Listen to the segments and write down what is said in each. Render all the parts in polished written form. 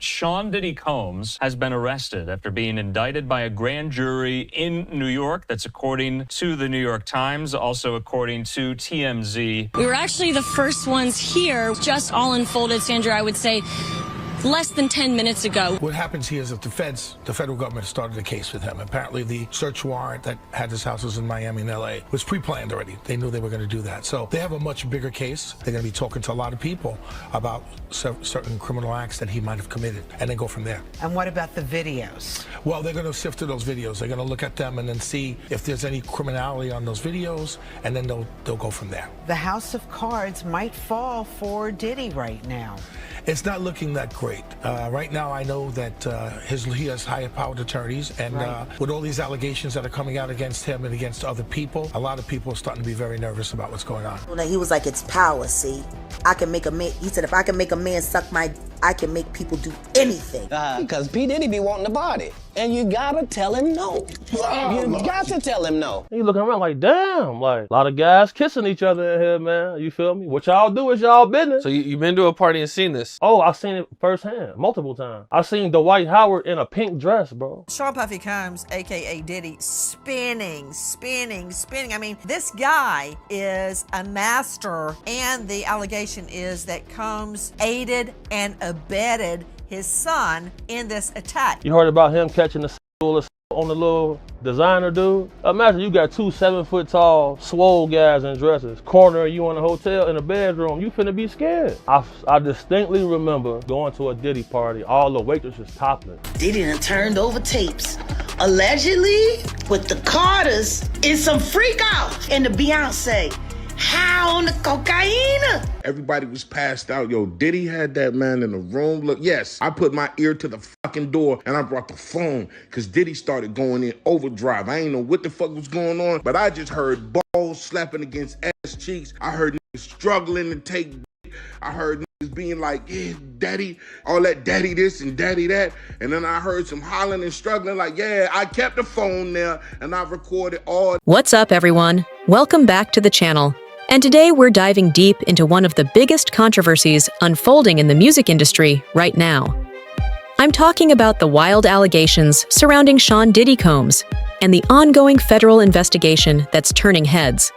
Shawn Diddy Combs has been arrested after being indicted by a grand jury in New York. That's according to the New York Times, also according to TMZ. We were actually the first ones here, just all unfolded, Sandra, I would say, less than 10 minutes ago. What happens here is that the federal government started a case with him. Apparently the search warrant that had his houses in Miami and LA was pre-planned already. They knew they were going to do that. So they have a much bigger case. They're going to be talking to a lot of people about certain criminal acts that he might have committed and then go from there. And what about the videos? Well, they're going to sift through those videos. They're going to look at them and then see if there's any criminality on those videos, and then they'll go from there. The house of cards might fall for Diddy right now. It's not looking that great. Right now, I know that he has high-powered attorneys, and with all these allegations that are coming out against him and against other people, a lot of people are starting to be very nervous about what's going on. He was like, it's power, see? I can make a man, he said, if I can make a man suck my, I can make people do anything. Because P. Diddy be wanting the body. And you gotta tell him no. You got to tell him no. You looking around like, damn, like a lot of guys kissing each other in here, man. You feel me? What y'all do is y'all business. So you've been to a party and seen this? Oh, I've seen it firsthand, multiple times. I seen Dwight Howard in a pink dress, bro. Shawn Puffy Combs, aka Diddy, spinning. I mean, this guy is a master, and the allegation is that Combs aided and abetted his son in this attack. You heard about him catching the on the little designer dude? Imagine you got two 7-foot-tall, swole guys in dresses, cornering you in a hotel in a bedroom. You finna be scared. I distinctly remember going to a Diddy party, all the waitresses topless. Diddy done turned over tapes, allegedly with the Carters in some freak off, and the Beyonce. How on the cocaine? Everybody was passed out. Yo, Diddy had that man in the room. Look, yes, I put my ear to the fucking door and I brought the phone because Diddy started going in overdrive. I ain't know what the fuck was going on, but I just heard balls slapping against ass cheeks. I heard niggas struggling to take dick. I heard niggas being like, yeah, daddy, all that daddy this and daddy that. And then I heard some hollering and struggling like, yeah, I kept the phone there and I recorded all. What's up, everyone? Welcome back to the channel. And today we're diving deep into one of the biggest controversies unfolding in the music industry right now. I'm talking about the wild allegations surrounding Shawn Diddy Combs and the ongoing federal investigation that's turning heads.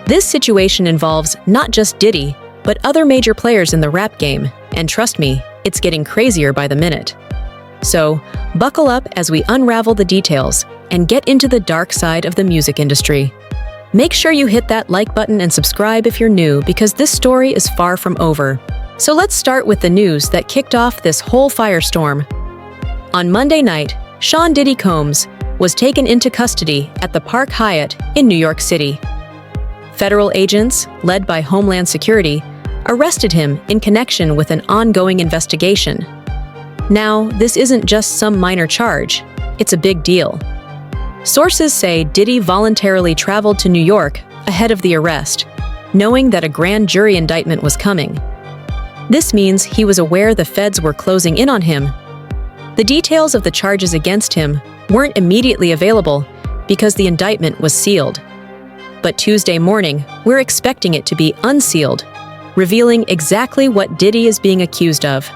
This situation involves not just Diddy, but other major players in the rap game, and trust me, it's getting crazier by the minute. So, buckle up as we unravel the details and get into the dark side of the music industry. Make sure you hit that like button and subscribe if you're new, because this story is far from over. So let's start with the news that kicked off this whole firestorm. On Monday night, Shawn Diddy Combs was taken into custody at the Park Hyatt in New York City. Federal agents, led by Homeland Security, arrested him in connection with an ongoing investigation. Now, this isn't just some minor charge, it's a big deal. Sources say Diddy voluntarily traveled to New York ahead of the arrest, knowing that a grand jury indictment was coming. This means he was aware the feds were closing in on him. The details of the charges against him weren't immediately available because the indictment was sealed. But Tuesday morning, we're expecting it to be unsealed, revealing exactly what Diddy is being accused of.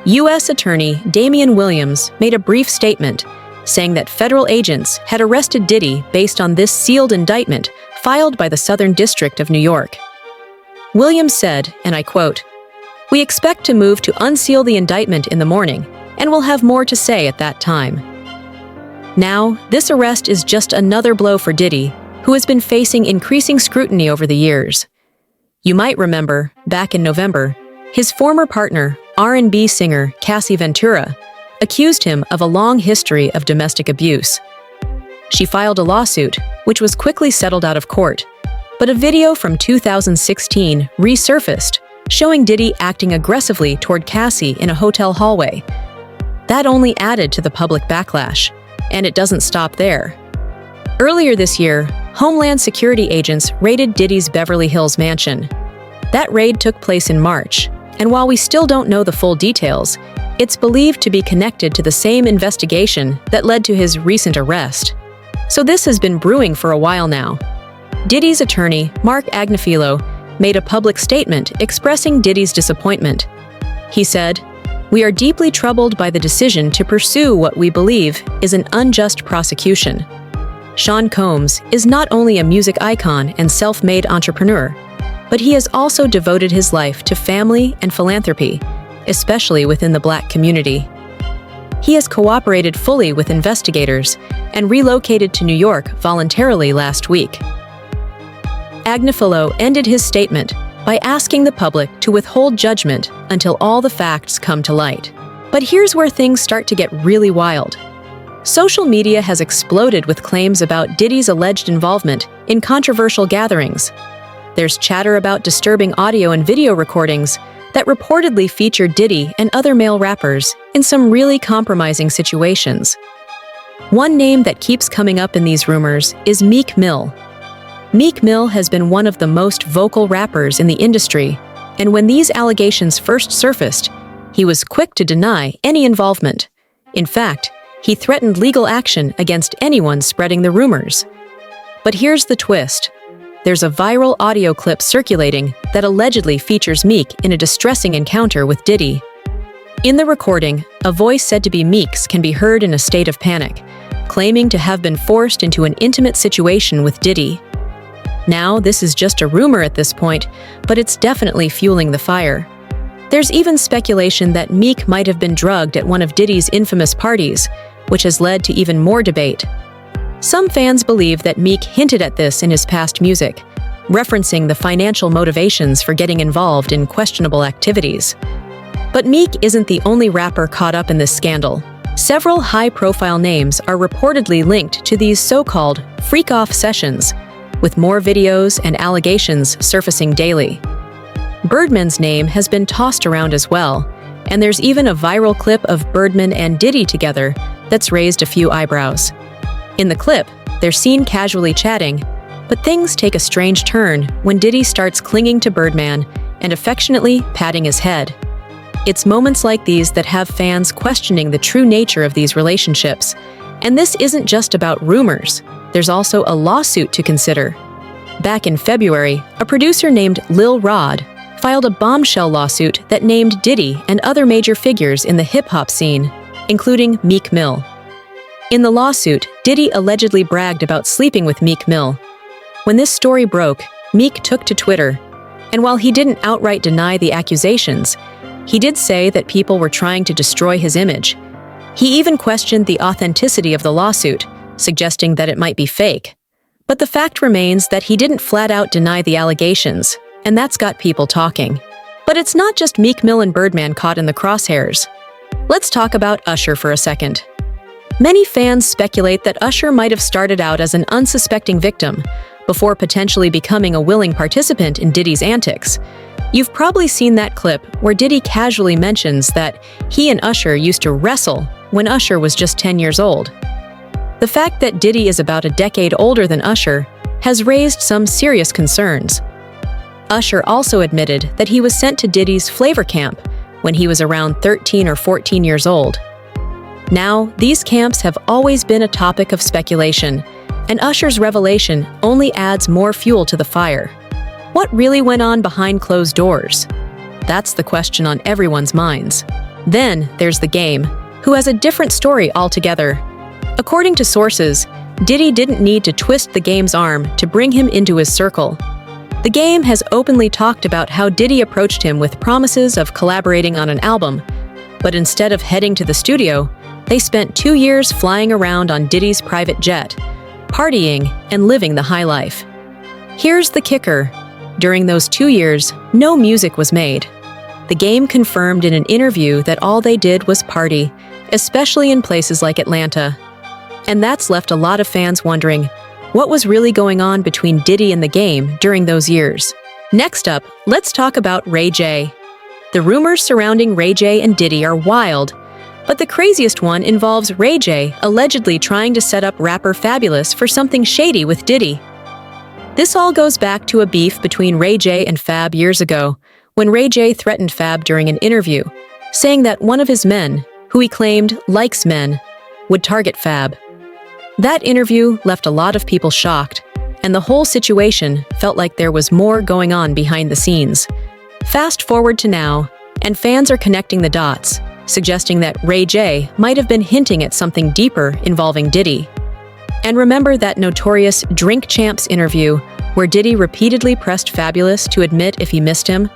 U.S. Attorney Damian Williams made a brief statement saying that federal agents had arrested Diddy based on this sealed indictment filed by the Southern District of New York. Williams said, and I quote, "We expect to move to unseal the indictment in the morning, and we'll have more to say at that time." Now, this arrest is just another blow for Diddy, who has been facing increasing scrutiny over the years. You might remember, back in November, his former partner, R&B singer Cassie Ventura, accused him of a long history of domestic abuse. She filed a lawsuit, which was quickly settled out of court, but a video from 2016 resurfaced, showing Diddy acting aggressively toward Cassie in a hotel hallway. That only added to the public backlash, and it doesn't stop there. Earlier this year, Homeland Security agents raided Diddy's Beverly Hills mansion. That raid took place in March, and while we still don't know the full details, it's believed to be connected to the same investigation that led to his recent arrest. So this has been brewing for a while now. Diddy's attorney, Mark Agnifilo, made a public statement expressing Diddy's disappointment. He said, We are deeply troubled by the decision to pursue what we believe is an unjust prosecution. Shawn Combs is not only a music icon and self-made entrepreneur, but he has also devoted his life to family and philanthropy, especially within the Black community. He has cooperated fully with investigators and relocated to New York voluntarily last week. Agnifilo ended his statement by asking the public to withhold judgment until all the facts come to light. But here's where things start to get really wild. Social media has exploded with claims about Diddy's alleged involvement in controversial gatherings. There's chatter about disturbing audio and video recordings that reportedly feature Diddy and other male rappers in some really compromising situations. One name that keeps coming up in these rumors is Meek Mill. Meek Mill has been one of the most vocal rappers in the industry, and when these allegations first surfaced, he was quick to deny any involvement. In fact, he threatened legal action against anyone spreading the rumors. But here's the twist. There's a viral audio clip circulating that allegedly features Meek in a distressing encounter with Diddy. In the recording, a voice said to be Meek's can be heard in a state of panic, claiming to have been forced into an intimate situation with Diddy. Now, this is just a rumor at this point, but it's definitely fueling the fire. There's even speculation that Meek might have been drugged at one of Diddy's infamous parties, which has led to even more debate. Some fans believe that Meek hinted at this in his past music, referencing the financial motivations for getting involved in questionable activities. But Meek isn't the only rapper caught up in this scandal. Several high-profile names are reportedly linked to these so-called freak-off sessions, with more videos and allegations surfacing daily. Birdman's name has been tossed around as well, and there's even a viral clip of Birdman and Diddy together that's raised a few eyebrows. In the clip, they're seen casually chatting, but things take a strange turn when Diddy starts clinging to Birdman and affectionately patting his head. It's moments like these that have fans questioning the true nature of these relationships. And this isn't just about rumors. There's also a lawsuit to consider. Back in February, a producer named Lil Rod filed a bombshell lawsuit that named Diddy and other major figures in the hip-hop scene, including Meek Mill. In the lawsuit, Diddy allegedly bragged about sleeping with Meek Mill. When this story broke, Meek took to Twitter, and while he didn't outright deny the accusations, he did say that people were trying to destroy his image. He even questioned the authenticity of the lawsuit, suggesting that it might be fake. But the fact remains that he didn't flat-out deny the allegations, and that's got people talking. But it's not just Meek Mill and Birdman caught in the crosshairs. Let's talk about Usher for a second. Many fans speculate that Usher might have started out as an unsuspecting victim, before potentially becoming a willing participant in Diddy's antics. You've probably seen that clip where Diddy casually mentions that he and Usher used to wrestle when Usher was just 10 years old. The fact that Diddy is about a decade older than Usher has raised some serious concerns. Usher also admitted that he was sent to Diddy's flavor camp when he was around 13 or 14 years old. Now, these camps have always been a topic of speculation, and Usher's revelation only adds more fuel to the fire. What really went on behind closed doors? That's the question on everyone's minds. Then there's The Game, who has a different story altogether. According to sources, Diddy didn't need to twist The Game's arm to bring him into his circle. The Game has openly talked about how Diddy approached him with promises of collaborating on an album, but instead of heading to the studio, they spent 2 years flying around on Diddy's private jet, partying and living the high life. Here's the kicker. During those 2 years, no music was made. The Game confirmed in an interview that all they did was party, especially in places like Atlanta. And that's left a lot of fans wondering, what was really going on between Diddy and The Game during those years? Next up, let's talk about Ray J. The rumors surrounding Ray J and Diddy are wild, but the craziest one involves Ray J allegedly trying to set up rapper Fabulous for something shady with Diddy. This all goes back to a beef between Ray J and Fab years ago, when Ray J threatened Fab during an interview, saying that one of his men, who he claimed likes men, would target Fab. That interview left a lot of people shocked, and the whole situation felt like there was more going on behind the scenes. Fast forward to now, and fans are connecting the dots, suggesting that Ray J might have been hinting at something deeper involving Diddy. And remember that notorious Drink Champs interview where Diddy repeatedly pressed Fabulous to admit if he missed him?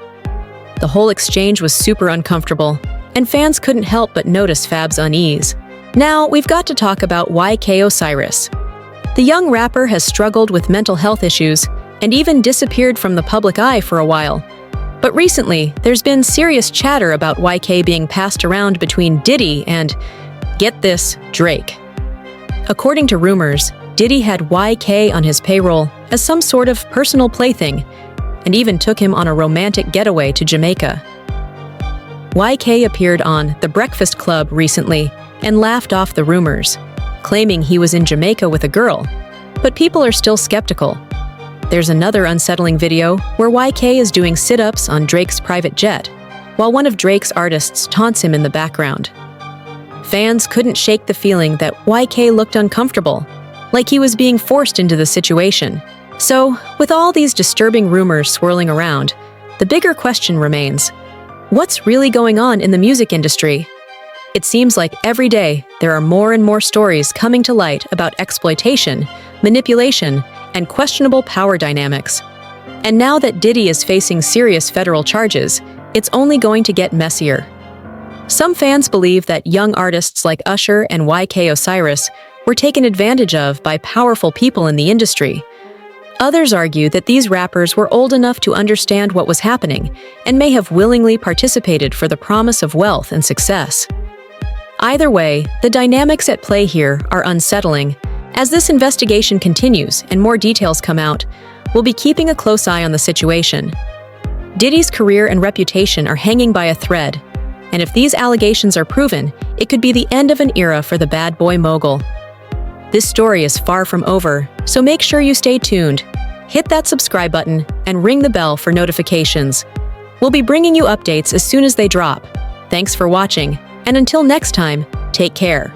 The whole exchange was super uncomfortable, and fans couldn't help but notice Fab's unease. Now, we've got to talk about YK Osiris. The young rapper has struggled with mental health issues and even disappeared from the public eye for a while. But recently, there's been serious chatter about YK being passed around between Diddy and, get this, Drake. According to rumors, Diddy had YK on his payroll as some sort of personal plaything, and even took him on a romantic getaway to Jamaica. YK appeared on The Breakfast Club recently and laughed off the rumors, claiming he was in Jamaica with a girl, but people are still skeptical. There's another unsettling video where YK is doing sit-ups on Drake's private jet, while one of Drake's artists taunts him in the background. Fans couldn't shake the feeling that YK looked uncomfortable, like he was being forced into the situation. So, with all these disturbing rumors swirling around, the bigger question remains, what's really going on in the music industry? It seems like every day there are more and more stories coming to light about exploitation, manipulation, and questionable power dynamics. And now that Diddy is facing serious federal charges, it's only going to get messier. Some fans believe that young artists like Usher and YK Osiris were taken advantage of by powerful people in the industry. Others argue that these rappers were old enough to understand what was happening and may have willingly participated for the promise of wealth and success. Either way, the dynamics at play here are unsettling. As this investigation continues and more details come out, we'll be keeping a close eye on the situation. Diddy's career and reputation are hanging by a thread, and if these allegations are proven, it could be the end of an era for the bad boy mogul. This story is far from over, so make sure you stay tuned. Hit that subscribe button and ring the bell for notifications. We'll be bringing you updates as soon as they drop. Thanks for watching, and until next time, take care.